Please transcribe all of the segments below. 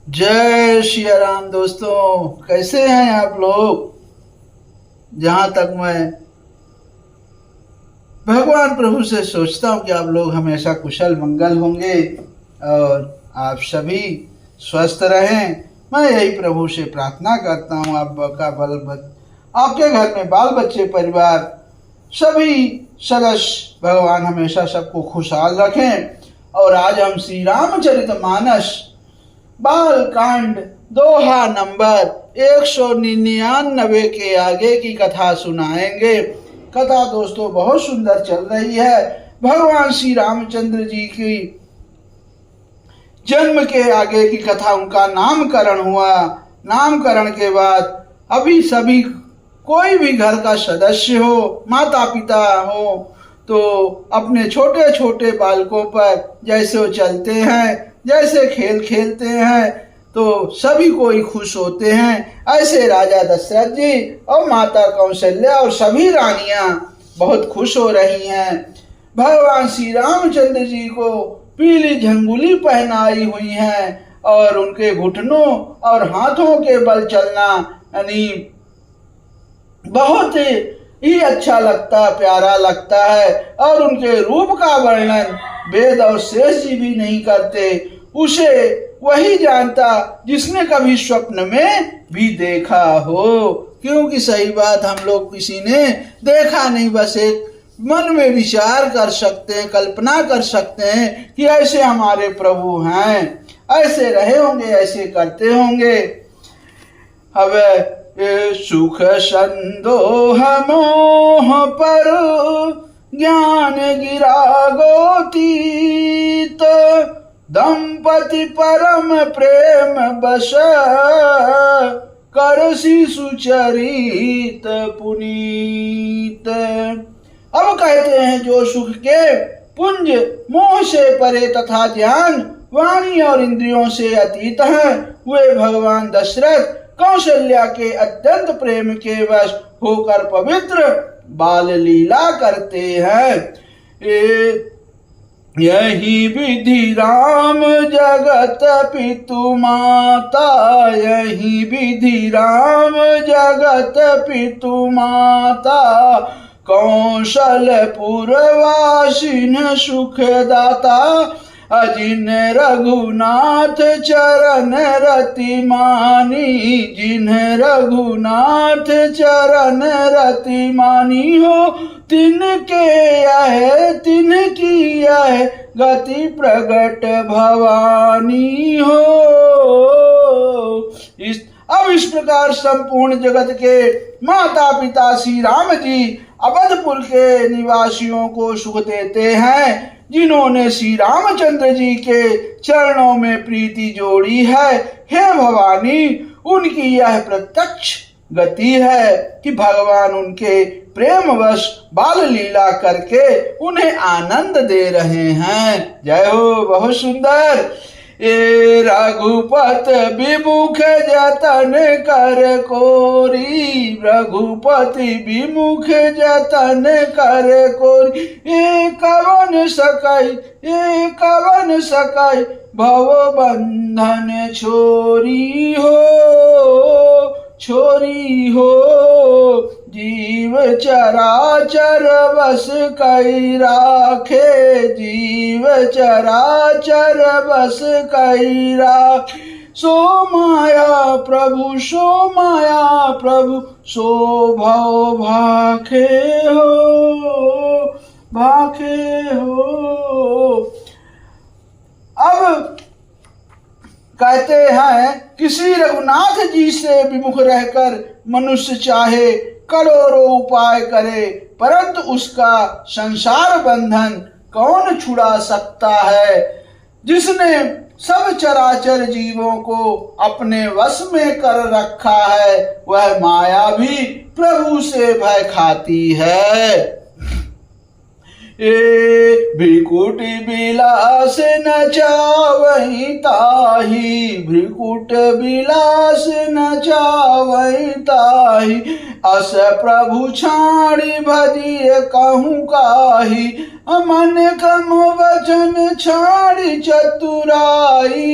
जय श्री राम दोस्तों, कैसे हैं आप लोग। जहाँ तक मैं भगवान प्रभु से सोचता हूँ कि आप लोग हमेशा कुशल मंगल होंगे और आप सभी स्वस्थ रहें। मैं यही प्रभु से प्रार्थना करता हूँ आपके घर में बाल बच्चे परिवार सभी सदस्य भगवान हमेशा सबको खुशहाल रखें। और आज हम श्री रामचरितमानस बाल कांड दोहा नंबर 199 के आगे की कथा सुनाएंगे। कथा दोस्तों बहुत सुंदर चल रही है। भगवान श्री रामचंद्र जी की जन्म के आगे की कथा, उनका नामकरण हुआ। नामकरण के बाद अभी सभी कोई भी घर का सदस्य हो, माता पिता हो, तो अपने छोटे छोटे बालकों पर जैसे वो चलते हैं, जैसे खेल खेलते हैं, तो सभी कोई खुश होते हैं। ऐसे राजा दशरथ जी और माता कौशल्या और सभी रानियां बहुत खुश हो रही हैं। भगवान श्री रामचंद्र जी को पीली झंगुली पहनाई हुई है और उनके घुटनों और हाथों के बल चलना यानी बहुत ही अच्छा लगता, प्यारा लगता है। और उनके रूप का वर्णन वेद और शेष जी भी नहीं करते। उसे वही जानता जिसने कभी स्वप्न में भी देखा हो, क्योंकि सही बात हम लोग किसी ने देखा नहीं, बस एक मन में विचार कर सकते हैं, कल्पना कर सकते हैं कि ऐसे हमारे प्रभु हैं, ऐसे रहे होंगे, ऐसे करते होंगे। अब सुख संदोह मोह पर ज्ञान गिरा गोतीत, दंपति परम प्रेम बस करसी सुचरित पुनीत। अब कहते हैं जो सुख के पुंज मोह से परे तथा ज्ञान वाणी और इंद्रियों से अतीत हैं, वे भगवान दशरथ कौशल्या के अत्यंत प्रेम के वश होकर पवित्र बाल लीला करते हैं। यही विधि राम जगत पितु माता, यही विधि राम जगत पितु माता, कौशलपुर वासिन सुखदाता, जिन रघुनाथ चरण रति मानी, जिन रघुनाथ चरण रति मानी हो, तिनके यह तिनकी यह गति प्रगट भवानी हो। इस प्रकार संपूर्ण जगत के माता पिता श्री राम जी अवधपुर के निवासियों को सुख देते हैं। जिन्होंने श्री रामचंद्र जी के चरणों में प्रीति जोड़ी है, हे भवानी, उनकी यह प्रत्यक्ष गति है कि भगवान उनके प्रेमवश बाल लीला करके उन्हें आनंद दे रहे हैं। जय हो, बहुत सुंदर। ए रघुपत विमुख जतन कर कोरी, रघुपति विमुख जतन कर कोरी, ए कवन सकई भव बंधन छोरी हो, छोरी हो। जीव चराचर बस कई राखे, जीव चराचर बस कई राखे, सो माया प्रभु सो भव भाखे हो। अब कहते हैं कि श्री रघुनाथ जी से विमुख रहकर मनुष्य चाहे करोड़ों उपाय करे, परंतु उसका संसार बंधन कौन छुड़ा सकता है। जिसने सब चराचर जीवों को अपने वश में कर रखा है, वह माया भी प्रभु से भय खाती है। भ्रिकुट बिलास न चावहि ताहि, भ्रिकुट बिलास न चावहि ताहि, अस प्रभु छाड़ी भजिय कहूँ काही, अमन कम वचन छाड़ी चतुराई,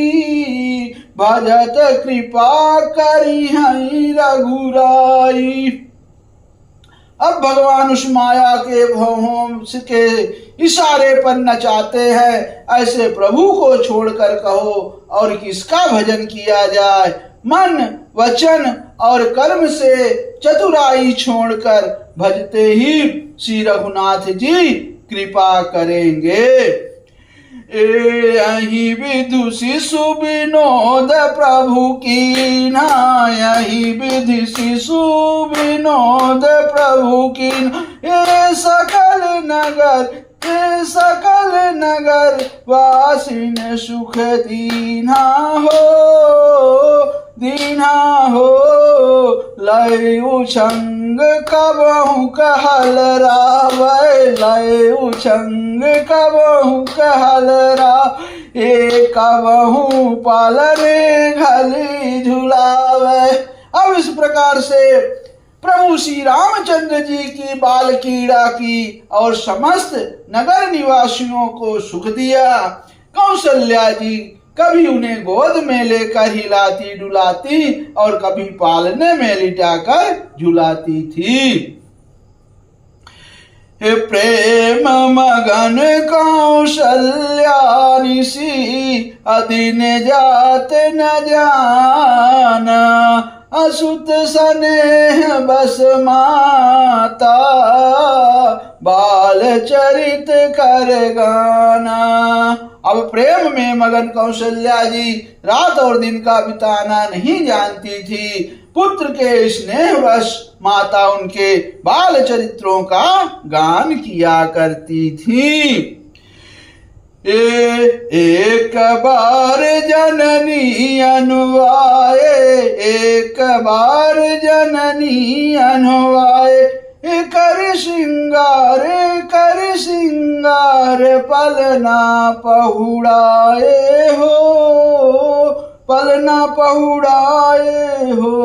भजत कृपा करी हई रघुराई। अब भगवान उस माया के भवों के इशारे पर नचाते हैं, ऐसे प्रभु को छोड़कर कहो और किसका भजन किया जाए। मन वचन और कर्म से चतुराई छोड़कर भजते ही श्री रघुनाथ जी कृपा करेंगे। यही विधि शिशु विनोद प्रभु की ना, यही विधि शिशु विनोद प्रभु की। ये सकल नगर वासिन सुख दीना हो लय उछंग कबहु कहल रावै, लय उछंग कबहु कहल राव। ए कबहु पालने घली झुलावै। अब इस प्रकार से प्रभु श्री रामचंद्र जी की बाल क्रीड़ा की और समस्त नगर निवासियों को सुख दिया। कौशल्या जी कभी उन्हें गोद में लेकर हिलाती डुलाती और कभी पालने में लिटाकर झुलाती थी। हे प्रेम मगन कौशल्या निसी, अदिन जात न जाना। असुत स्नेह बस माता, बाल चरित कर गाना। अब प्रेम में मगन कौशल्या जी रात और दिन का बिताना नहीं जानती थी। पुत्र के स्नेहवश माता उनके बाल चरित्रों का गान किया करती थी। एक बार जननी अनुवाए, एक बार जननी अनुवाए। कर श्रृंगार पलना पहुड़ाए हो, पलना पहुड़ाए हो।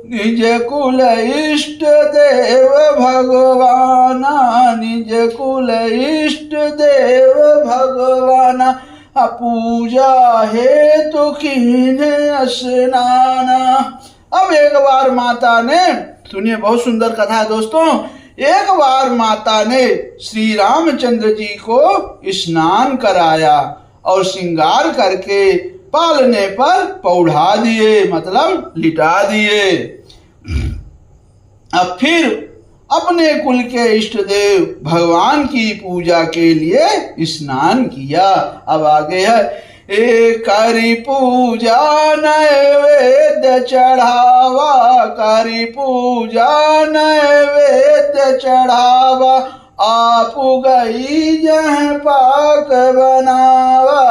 निज कुल इष्ट देव भगवाना, निज कुल इष्ट देव भगवाना। पूजा हेतु कीन्हे स्नाना। अब एक बार माता ने, सुनिए बहुत सुंदर कथा है दोस्तों, एक बार माता ने श्री रामचंद्र जी को स्नान कराया और श्रृंगार करके पालने पर पौढ़ा दिए, मतलब लिटा दिए। अब फिर अपने कुल के इष्ट देव भगवान की पूजा के लिए स्नान किया। अब आगे है, करी पूजा नैवेद्य चढ़ावा, करी पूजा नैवेद्य चढ़ावा। आप गई जह पाक बनावा,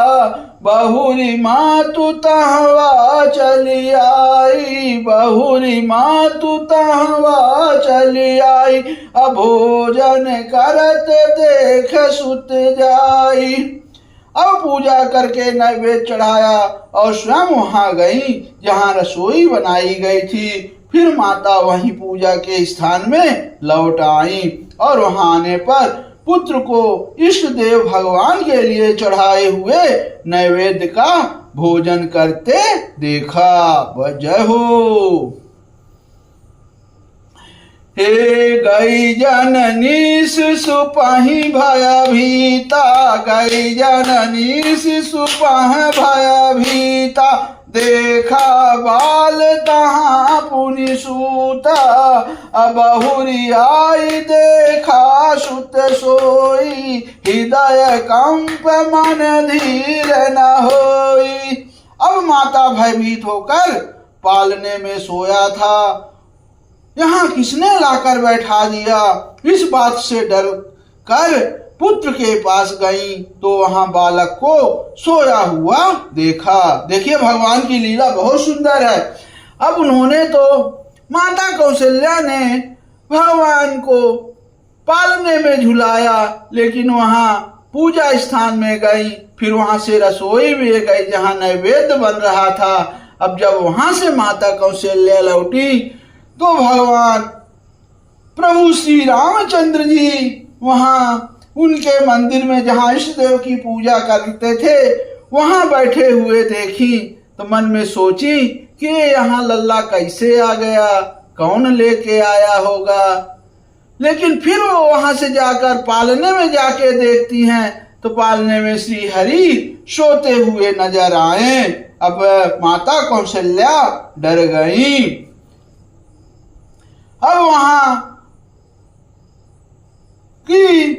बहुरी मातु तहवा चली आई, बहुरी मातु तहवा चली आई। भोजन करत देख सुत जाई। अब पूजा करके नैवेद्य चढ़ाया और स्वयं वहां गई जहां रसोई बनाई गई थी। फिर माता वहीं पूजा के स्थान में लौट आई और वहां आने पर पुत्र को इष्ट देव भगवान के लिए चढ़ाए हुए नैवेद्य का भोजन करते देखा। जय हो। हे गई जननी शिशु पहि भयभीता, गई जननी शिशु पहि भयभीता। देखा बाल तहाँ पुनि सूता, बहुरी आई देखा सुत सोई। हृदय कंप मन धीर न होई। अब माता भयभीत होकर पालने में सोया था, यहाँ किसने लाकर बैठा दिया। इस बात से डर कर पुत्र के पास गई तो वहां बालक को सोया हुआ देखा। देखिए भगवान की लीला बहुत सुंदर है। अब उन्होंने तो, माता कौशल्या ने भगवान को पालने में झुलाया, लेकिन वहां पूजा स्थान में गई, फिर वहां से रसोई में गई जहां नैवेद्य बन रहा था। अब जब वहां से माता कौशल्या लौटी तो भगवान प्रभु श्री रामचंद्र जी वहां उनके मंदिर में जहां इष्ट देव की पूजा करते थे वहां बैठे हुए देखी। तो मन में सोची कि यहाँ लल्ला कैसे आ गया, कौन लेके आया होगा। लेकिन फिर वो वहां से जाकर पालने में जाके देखती हैं तो पालने में श्री हरि सोते हुए नजर आए। अब माता कौशल्या डर गई। अब वहां की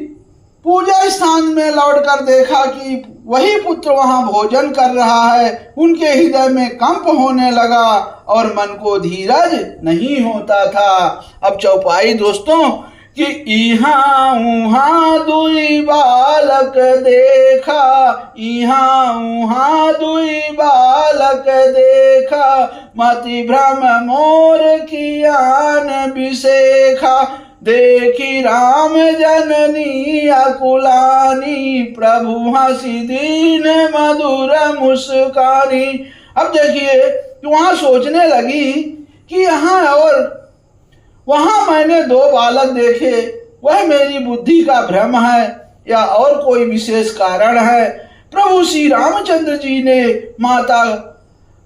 पूजा स्थान में लौटकर देखा कि वही पुत्र वहां भोजन कर रहा है। उनके हृदय में कंप होने लगा और मन को धीरज नहीं होता था। अब चौपाई दोस्तों कि इहाँ उहाँ दुई बालक देखा, इहाँ उहाँ दुई बालक देखा, मति भ्रम मोर कियान बिसेखा, देखी राम जननी अकुलानी, प्रभु हंसी दीन मधुर मुस्कानी। अब देखिए वहां सोचने लगी कि यहाँ और वहां मैंने दो बालक देखे, वह मेरी बुद्धि का भ्रम है या और कोई विशेष कारण है। प्रभु श्री रामचंद्र जी ने माता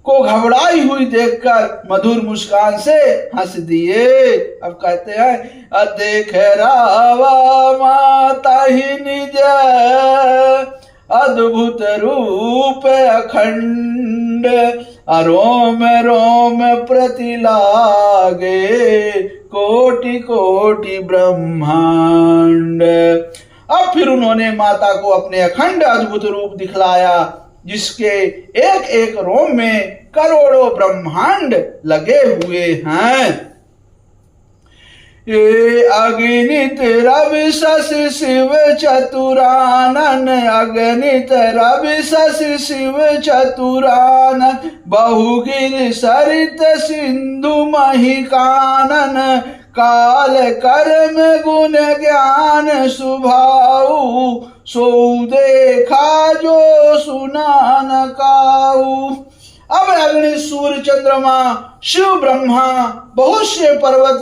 को घबराई हुई देखकर मधुर मुस्कान से हंस दिए। अब कहते हैं देख रावा माता ही निज अद्भुत रूप अखंड, रोम रोम प्रति लागे कोटि कोटि ब्रह्मांड। अब फिर उन्होंने माता को अपने अखंड अद्भुत रूप दिखलाया जिसके एक एक रोम में करोड़ों ब्रह्मांड लगे हुए हैं। ये अगणित रवि शशि शिव चतुरानन, अगणित रवि शशि शिव चतुरानन, बहुगिर सरित सिंधु महिकानन, काल कर्म गुण ज्ञान सुभाऊ, सो देखा जो सुना न काऊ। अब अग्नि सूर्य चंद्रमा शिव ब्रह्मा बहुत से पर्वत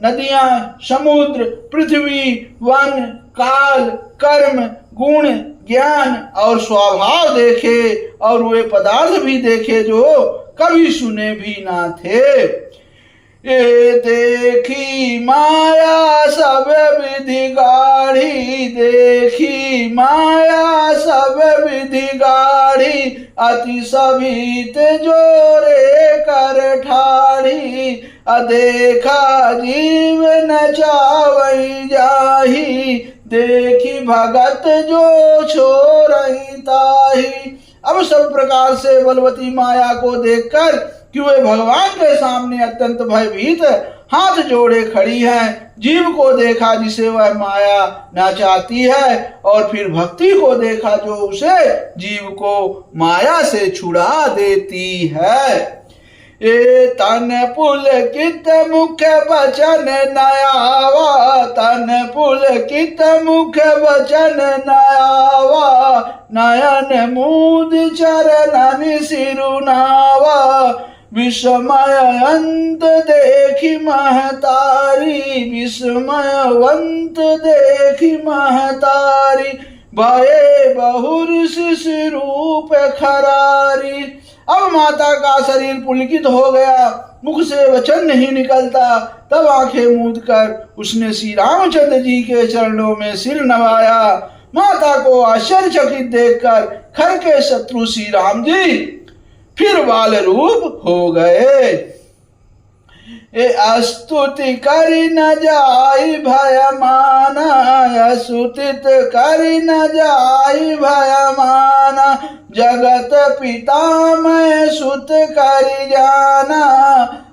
नदियां समुद्र पृथ्वी वन काल कर्म गुण ज्ञान और स्वभाव देखे और वे पदार्थ भी देखे जो कभी सुने भी ना थे। ये देखी माया सब विधि गाढ़ी, देखी माया सब विधि गाढ़ी, अति सभित जोरे कर ठाढ़ी, अदेखा जीव न चावई जाही, देखी भगत जो छोरही ताही। अब सब प्रकार से बलवती माया को देखकर कि वे भगवान के सामने अत्यंत भयभीत हाथ जोड़े खड़ी हैं। जीव को देखा जिसे वह माया नाचाती है और फिर भक्ति को देखा जो उसे जीव को माया से छुड़ा देती है। ए तन पुलकित मुख वचन नयावा, तन पुलकित मुख वचन नयावा, नयन मूद चरणन सिरुनावा, विस्मय अंत देखी महतारी, विस्मयवंत देखी महतारी, भये बहुर शिशु रूप खरारी। अब माता का शरीर पुलकित हो गया, मुख से वचन नहीं निकलता। तब आंखें मूंद कर उसने श्री रामचंद्र जी के चरणों में सिर नवाया। माता को आश्चर्यचकित देखकर खर के शत्रु श्री राम जी फिर बाल रूप हो गए। ए स्तुति करि न जाई भयमाना, स्तुतित करि न जाई भयमाना, जगत पिता मैं सुत करि जाना,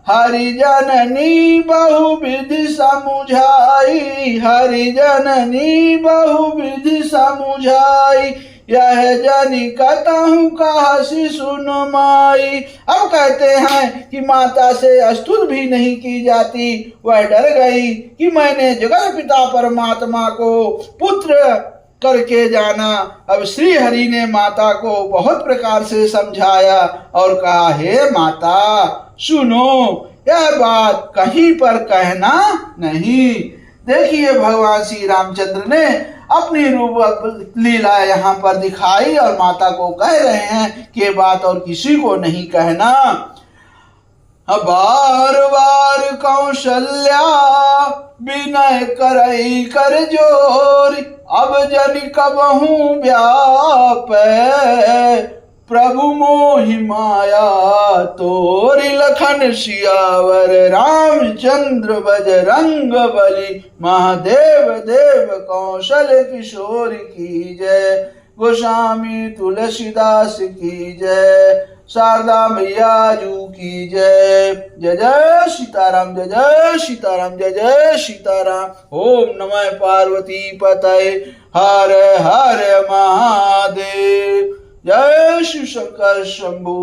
हरि जननी बहुविधि समुझाई, हरि जननी बहुविधि समुझाई, यह जनि कतहु कहसी सुन माई। अब कहते हैं कि माता से स्तुति भी नहीं की जाती। वह डर गई कि मैंने जगत पिता परमात्मा को पुत्र करके जाना। अब श्री हरि ने माता को बहुत प्रकार से समझाया और कहा, हे माता सुनो, यह बात कहीं पर कहना नहीं। देखिए भगवान श्री रामचंद्र ने अपनी रूप लीला यहाँ पर दिखाई और माता को कह रहे हैं कि ये बात और किसी को नहीं कहना। बार बार कौशल्या विनय करई कर जोर, अब जन कबहू व्यापै, प्रभु मोहि माया तोरि, लखन सियावर रामचंद्र बजरंग बली, महादेव देव कौशल किशोर की जय, गोस्वामी तुलसीदास की जय, शारदा मैया जू की जय। जय जय सीताराम, जय जय सीताराम, जय जय सीताराम। ओम नमः पार्वती पतये, हर हर महादेव। जय शिव शंकर शंभु।